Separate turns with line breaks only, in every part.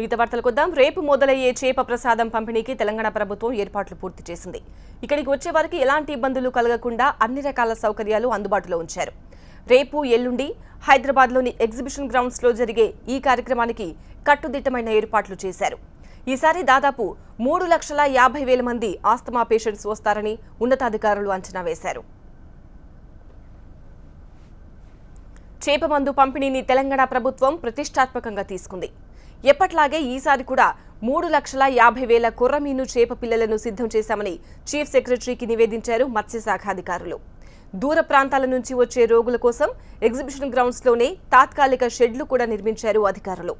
మిగతా వార్తలకు వద్దాం. రేపు మొదలయ్యే చేప ప్రసాదం పంపిణీకి తెలంగాణ ప్రభుత్వం ఏర్పాట్లు పూర్తి చేసింది. ఇక్కడికి వచ్చే వారికి ఎలాంటి ఇబ్బందులు కలగకుండా అన్ని రకాల సౌకర్యాలు అందుబాటులో ఉంచారు. రేపు ఎల్లుండి హైదరాబాద్లోని ఎగ్జిబిషన్ గ్రౌండ్స్లో జరిగే ఈ కార్యక్రమానికి కట్టుదిట్టమైన ఏర్పాట్లు చేశారు. ఈసారి దాదాపు 3,50,000 మంది ఆస్తమా పేషెంట్స్ వస్తారని ఉన్నతాధికారులు అంచనా వేశారు. చేప మందు పంపిణీని తెలంగాణ ప్రభుత్వం ప్రతిష్టాత్మకంగా తీసుకుంది. ఎప్పట్లాగే ఈసారి కూడా 3,50,000 కొర్రమీను చేప పిల్లలను సిద్ధం చేశామని చీఫ్ సెక్రటరీకి నివేదించారు మత్స్యశాఖ అధికారులు. దూర ప్రాంతాల నుంచి వచ్చే రోగుల కోసం ఎగ్జిబిషన్ గ్రౌండ్స్లోనే తాత్కాలిక షెడ్లు కూడా నిర్మించారు అధికారులు.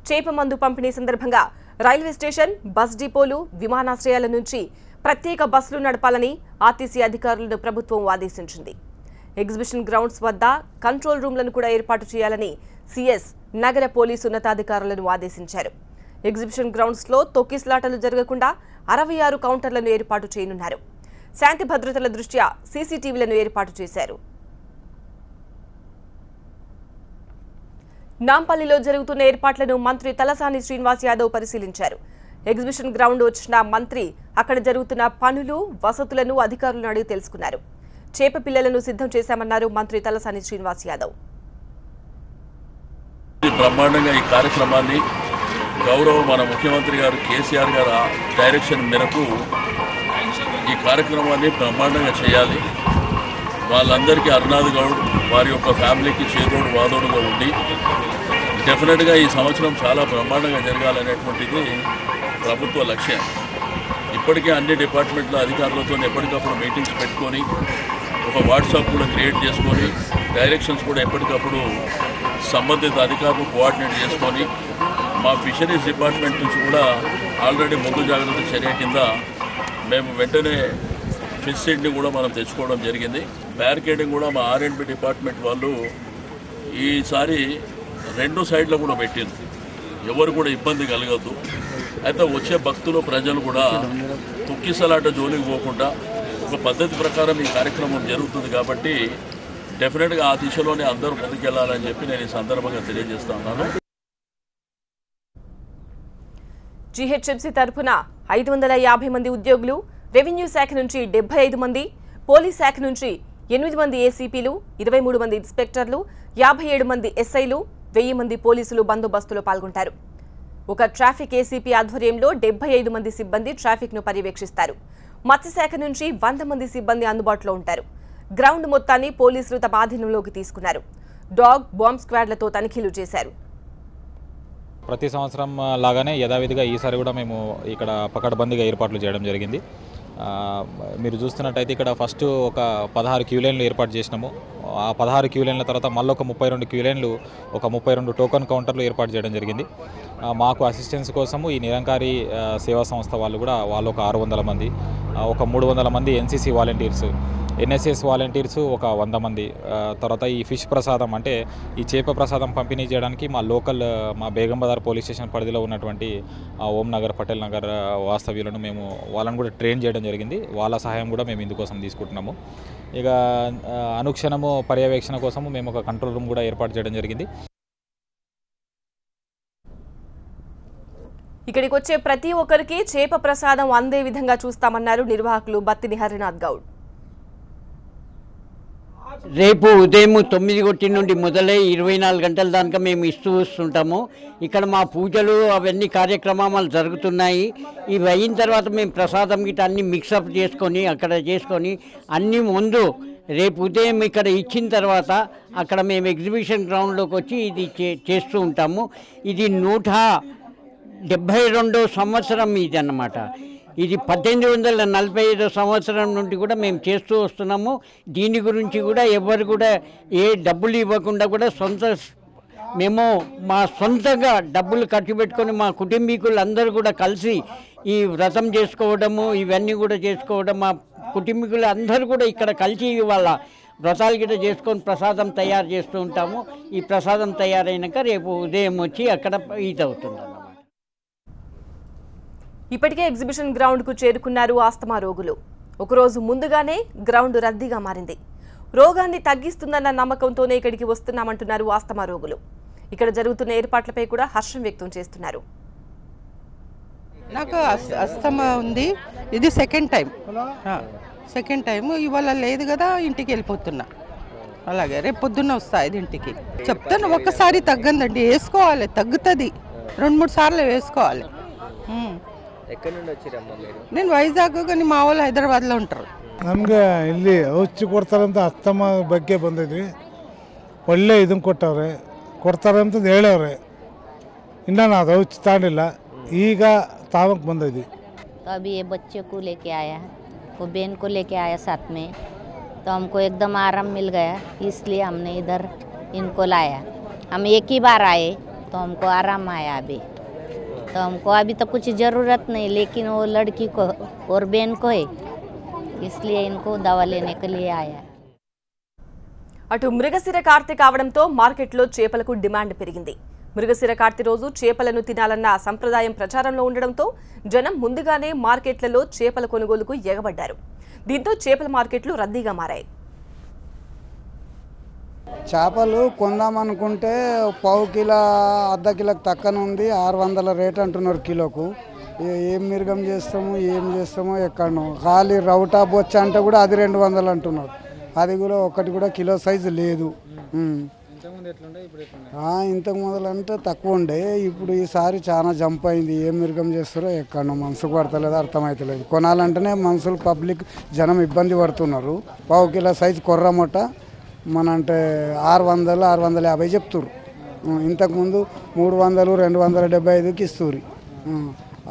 చేప మందు పంపిణీ సందర్భంగా రైల్వే స్టేషన్, బస్ డిపోలు, విమానాశ్రయాల నుంచి ప్రత్యేక బస్సులు నడపాలని ఆర్టీసీ అధికారులను ప్రభుత్వం ఆదేశించింది. ఎగ్జిబిషన్ గ్రౌండ్స్ వద్ద కంట్రోల్ రూమ్లను కూడా ఏర్పాటు చేయాలని సీఎస్ నగర పోలీసు ఉన్నతాధికారులను ఆదేశించారు. ఎగ్జిబిషన్ గ్రౌండ్స్లో తొక్కిసలాటలు జరగకుండా 66 కౌంటర్లను ఏర్పాటు చేయనున్నారు. శాంతి భద్రతల దృష్ట్యా సీసీటీవీలను ఏర్పాటు చేశారు. నాంపల్లిలో జరుగుతున్న ఏర్పాట్లను మంత్రి తలసాని శ్రీనివాస్ యాదవ్ పరిశీలించారు. ఎగ్జిబిషన్ గ్రౌండ్ వచ్చిన మంత్రి అక్కడ జరుగుతున్న పనులు, వసతులను అధికారులను అడిగి తెలుసుకున్నారు. చేప పిల్లలను సిద్ధం చేశామన్నారు మంత్రి తలసాని శ్రీనివాస్ యాదవ్.
బ్రహ్మాండంగా ఈ కార్యక్రమాన్ని గౌరవ మన ముఖ్యమంత్రి గారు కేసీఆర్ గారు డైరెక్షన్ మేరకు ఈ కార్యక్రమాన్ని బ్రహ్మాండంగా చేయాలి. వాళ్ళందరికీ అరుణాథ్ గౌడ్ వారి యొక్క ఫ్యామిలీకి చేదోడు వాదోడుగా ఉండి డెఫినెట్గా ఈ సంవత్సరం చాలా బ్రహ్మాండంగా జరగాలనేటువంటిది ప్రభుత్వ లక్ష్యం. ఇప్పటికే అన్ని డిపార్ట్మెంట్ల అధికారులతో ఎప్పటికప్పుడు మీటింగ్స్ పెట్టుకొని ఒక వాట్సాప్ కూడా క్రియేట్ చేసుకొని డైరెక్షన్స్ కూడా ఎప్పటికప్పుడు సంబంధిత అధికారులు కోఆర్డినేట్ చేసుకొని మా ఫిషరీస్ డిపార్ట్మెంట్ నుంచి కూడా ఆల్రెడీ ముందు జాగ్రత్త చర్య కింద మేము వెంటనే ఫిష్ సీడ్ని కూడా మనం తెచ్చుకోవడం జరిగింది. బ్యారికేడింగ్ కూడా మా R&B డిపార్ట్మెంట్ వాళ్ళు ఈసారి 2 సైడ్లో కూడా పెట్టింది. ఎవరు కూడా ఇబ్బంది కలగద్దు. అయితే వచ్చే భక్తులు ప్రజలు కూడా తొక్కిసలాట జోలికి పోకుండా ఒక పద్ధతి ప్రకారం ఈ కార్యక్రమం జరుగుతుంది కాబట్టి డెఫినెట్గా ఆ దిశలోనే అందరూ ముందుకెళ్లాలని చెప్పి నేను ఈ సందర్భంగా తెలియజేస్తా ఉన్నాను.
జీహెచ్ఎంసీ తరఫున 550 మంది ఉద్యోగులు, రెవెన్యూ శాఖ నుంచి 75 మంది, పోలీస్ శాఖ నుంచి 8 మంది ఏసీపీలు, 23 మంది ఇన్స్పెక్టర్లు, 57 మంది ఎస్ఐలు, 1000 మంది పోలీసులు బందోబస్తులో పాల్గొంటారు. ఒక ట్రాఫిక్ ఏసీపీ ఆధ్వర్యంలో 75 మంది సిబ్బంది ట్రాఫిక్ను పర్యవేక్షిస్తారు. మత్స్యశాఖ నుంచి 100 మంది సిబ్బంది అందుబాటులో ఉంటారు. గ్రౌండ్ మొత్తాన్ని పోలీసులు తమ ఆధీనంలోకి తీసుకున్నారు. డాగ్, బాంబ్ స్క్వాడ్లతో తనిఖీలు చేశారు.
ప్రతి సంవత్సరం లాగానే యథావిధిగా ఈసారి కూడా మేము ఇక్కడ పకడ్బందీగా ఏర్పాట్లు చేయడం జరిగింది. మీరు చూస్తున్నట్టయితే ఇక్కడ ఫస్ట్ ఒక 16 క్యూ లైన్లు ఏర్పాటు చేసినాము. ఆ 16 క్యూ లైన్ల తర్వాత మళ్ళీ ఒక 32 క్యూ లైన్లు, ఒక 32 టోకన్ కౌంటర్లు ఏర్పాటు చేయడం జరిగింది. మాకు అసిస్టెన్స్ కోసము ఈ నిరంకారి సేవా సంస్థ వాళ్ళు కూడా వాళ్ళు ఒక 600 మంది, ఒక 300 మంది ఎన్సీసీ వాలంటీర్స్, ఎన్ఎస్ఎస్ వాలంటీర్స్ ఒక 100 మంది. తర్వాత ఈ ఫిష్ ప్రసాదం అంటే ఈ చేప ప్రసాదం పంపిణీ చేయడానికి మా లోకల్ మా బేగం బజార్ పోలీస్ స్టేషన్ పరిధిలో ఉన్నటువంటి ఓం నగర్, పటేల్ నగర్ వాస్తవ్యులను మేము వాళ్ళని కూడా ట్రైన్ చేయడం జరిగింది. వాళ్ళ సహాయం కూడా మేము ఇందుకోసం తీసుకుంటున్నాము. ఇక అనుక్షణము పర్యవేక్షణ కోసము మేము ఒక కంట్రోల్ రూమ్ కూడా ఏర్పాటు చేయడం జరిగింది.
ఇక్కడికి వచ్చే ప్రతి ఒక్కరికి చేప ప్రసాదం అందే విధంగా చూస్తామన్నారు నిర్వాహకులు బత్తిని హరినాథ్ గౌడ్.
రేపు ఉదయం 9 నుండి మొదలై 24 గంటల దాకా మేము ఇస్తూ వస్తుంటాము. ఇక్కడ మా పూజలు అవన్నీ కార్యక్రమాలు జరుగుతున్నాయి. ఇవి అయిన తర్వాత మేము ప్రసాదం గిట్ట అన్నీ మిక్సప్ చేసుకొని అక్కడ చేసుకొని అన్నీ ముందు రేపు ఉదయం ఇక్కడ ఇచ్చిన తర్వాత అక్కడ మేము ఎగ్జిబిషన్ గ్రౌండ్లోకి వచ్చి ఇది చేస్తూ ఉంటాము. ఇది 172వ సంవత్సరం ఇది అన్నమాట. ఇది 1845 సంవత్సరం నుండి కూడా మేము చేస్తూ వస్తున్నాము. దీని గురించి కూడా ఎవరు కూడా ఏ డబ్బులు ఇవ్వకుండా కూడా మేము మా సొంతంగా డబ్బులు ఖర్చు పెట్టుకొని మా కుటుంబీకులు అందరూ కూడా కలిసి ఈ వ్రతం చేసుకోవడము ఇవన్నీ కూడా చేసుకోవడం, మా కుటుంబీకులు అందరూ కూడా ఇక్కడ కలిసి వాళ్ళ వ్రతాలు గిట్ట చేసుకొని ప్రసాదం తయారు చేస్తూ ఉంటాము. ఈ ప్రసాదం తయారైనాక రేపు ఉదయం వచ్చి అక్కడ ఈత అవుతుంది.
ఇప్పటికే ఎగ్జిబిషన్ గ్రౌండ్కు చేరుకున్నారు ఆస్తమా రోగులు. ఒకరోజు ముందుగానే గ్రౌండ్ రద్దీగా మారింది. రోగాన్ని తగ్గిస్తుందన్న నమ్మకంతోనే ఇక్కడికి వస్తున్నామంటున్నారు ఆస్తమా రోగులు. ఇక్కడ జరుగుతున్న ఏర్పాట్లపై కూడా హర్షం వ్యక్తం చేస్తున్నారు.
నాకు అస్తమా ఉంది. ఇది సెకండ్ టైం. ఇవాళ లేదు కదా, ఇంటికి వెళ్ళిపోతున్నా. అలాగే రేపు పొద్దున్న వస్తా 5ంటికి. చెప్తాను, ఒక్కసారి తగ్గందండి, వేసుకోవాలి, తగ్గుతుంది. 2-3 సార్లు వేసుకోవాలి.
ఎక్కడి నుండి వచ్చిరమ్మా మీరు?
నేను వైజాగ్, కానీ మా వాళ్ళు హైదరాబాద్లో ఉంటారు.
ನಮಗೆ ಇಲ್ಲಿ ಔಷಧಿ ಕೊಡ್ತಾರಂತ ಅಸ್ತಮ ಬಗ್ಗೆ ಬಂದಿದ್ವಿ. ಒಳ್ಳೆ ಇದನ್ನು ಕೊಡ್ತಾರೆ ಅಂತಂದು ಹೇಳವ್ರೆ. ಇನ್ನೂ ನಾವು ಔಷಧಿ ತಗೊಂಡಿಲ್ಲ, ಈಗ ತಾವಕ್ಕೆ ಬಂದಿದ್ವಿ.
तो अभी ये बच्चे को लेके आया, वो बहन को लेके आया साथ में, तो हमको एकदम आराम मिल गया, इसलिए हमने इधर इनको लाया. हम एक ही बार आए तो हमको आराम आया अभी. तो हमको अभी तो कुछ ज़रूरत नहीं, लेकिन वो लड़की को और बहन को है, इसलिए इनको दवा लेने के लिए आया.
అటు మృగశిర కార్తె కావడంతో మార్కెట్లో చేపలకు డిమాండ్ పెరిగింది. మృగశిర కార్తె రోజు చేపలను తినాలన్న సంప్రదాయం ప్రచారంలో ఉండడంతో జనం ముందుగానే మార్కెట్లలో చేపల కొనుగోలుకు ఎగబడ్డారు. దీంతో చేపల మార్కెట్లు రద్దీగా మారాయి.
చేపలు కొందామనుకుంటే పావు కిలో అర్ధ కిలోకి తక్కువ ఉంది, 600 రేట్ అంటున్నారు కిలోకు. ఏం మిరుగం చేస్తామో ఎక్కడనో. ఖాళీ రౌటా బొచ్చ అంటే కూడా అది 200 అంటున్నారు. అది కూడా ఒకటి కూడా కిలో సైజు లేదు. ఇంతకు మొదలంటే తక్కువ ఉండే, ఇప్పుడు ఈసారి చాలా జంప్ అయింది. ఏం మిరుగం చేస్తారో ఎక్కడనో, మనసుకు పడతలేదు, అర్థమవుతలేదు. కొనాలంటేనే మనుషులు, పబ్లిక్ జనం ఇబ్బంది పడుతున్నారు. పావు కిలో సైజు కొర్రమొట్ట మన అంటే 600-650 చెప్తున్నారు. ఇంతకుముందు 300-275కి ఇస్తున్నారు.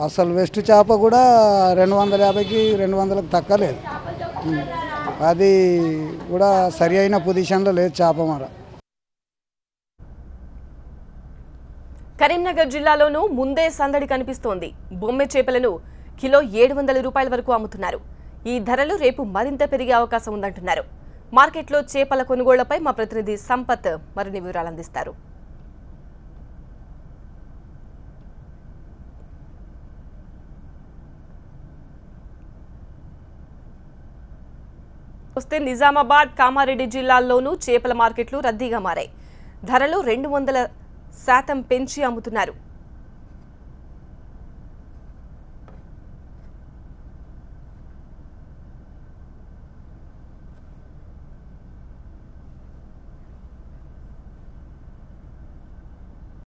అసలు వెస్ట్ చేప కూడా 250కి 200కి తక్కలేదు. అది కూడా సరి అయిన పొజిషన్లో లేదు చేప మర.
కరీంనగర్ జిల్లాలోనూ ముందే సందడి కనిపిస్తోంది. బొమ్మె చేపలను కిలో 700 రూపాయల వరకు అమ్ముతున్నారు. ఈ ధరలు రేపు మరింత పెరిగే అవకాశం ఉందంటున్నారు. మార్కెట్లో చేపల కొనుగోళ్లపై మా ప్రతినిధి సంపత్ మరిన్ని వివరాలు అందిస్తారు. వస్తే నిజామాబాద్, కామారెడ్డి జిల్లాల్లోనూ చేపల మార్కెట్లు రద్దీగా మారాయి. ధరలు 200% పెంచి అమ్ముతున్నారు.